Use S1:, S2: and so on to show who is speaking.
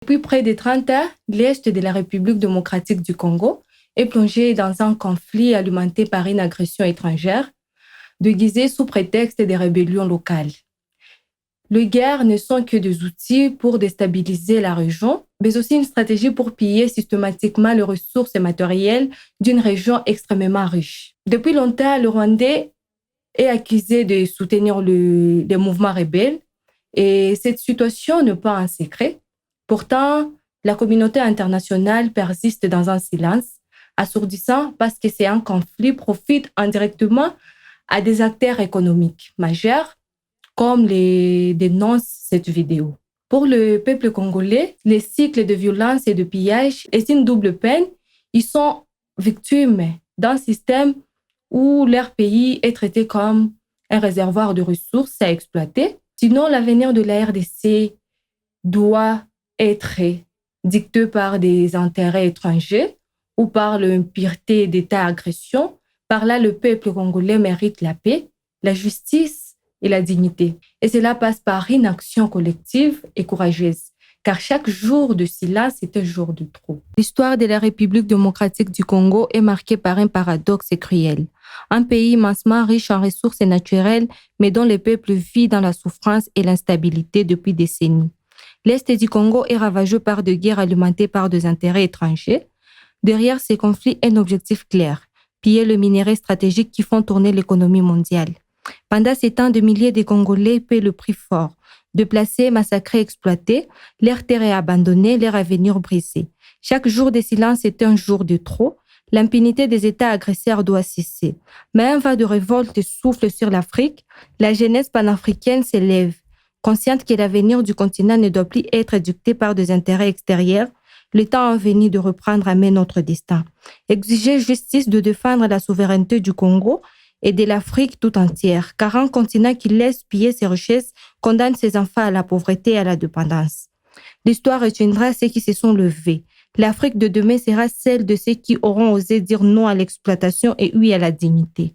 S1: Depuis près de 30 ans, l'Est de la République démocratique du Congo est plongé dans un conflit alimenté par une agression étrangère, déguisée sous prétexte des rébellions locales. Les guerres ne sont que des outils pour déstabiliser la région, mais aussi une stratégie pour piller systématiquement les ressources matérielles d'une région extrêmement riche. Depuis longtemps, le Rwandais est accusé de soutenir les mouvements rebelles et cette situation n'est pas un secret. Pourtant, la communauté internationale persiste dans un silence assourdissant parce que c'est un conflit profite indirectement à des acteurs économiques majeurs, comme les dénonce cette vidéo. Pour le peuple congolais, les cycles de violence et de pillage est une double peine. Ils sont victimes d'un système où leur pays est traité comme un réservoir de ressources à exploiter. Sinon, l'avenir de la RDC doit être dicté par des intérêts étrangers ou par l'impureté d'État-agression. Par là, le peuple congolais mérite la paix, la justice et la dignité. Et cela passe par une action collective et courageuse, car chaque jour de silence est un jour de trop. L'histoire de la République démocratique du Congo est marquée par un paradoxe cruel. Un pays immensement riche en ressources naturelles, mais dont le peuple vit dans la souffrance et l'instabilité depuis des décennies. L'Est du Congo est ravagé par des guerres alimentées par des intérêts étrangers. Derrière ces conflits, un objectif clair, piller le minerai stratégique qui font tourner l'économie mondiale. Pendant ces temps, des milliers de Congolais paient le prix fort. Déplacés, massacrés, exploités, leur terre est abandonnée, leur avenir brisé. Chaque jour de silence est un jour de trop. L'impunité des États agresseurs doit cesser. Mais un vent de révolte souffle sur l'Afrique. La jeunesse panafricaine s'élève, consciente que l'avenir du continent ne doit plus être dicté par des intérêts extérieurs. Le temps est venu de reprendre à main notre destin. Exiger justice de défendre la souveraineté du Congo et de l'Afrique tout entière, car un continent qui laisse piller ses richesses condamne ses enfants à la pauvreté et à la dépendance. L'histoire retiendra ceux qui se sont levés. L'Afrique de demain sera celle de ceux qui auront osé dire non à l'exploitation et oui à la dignité.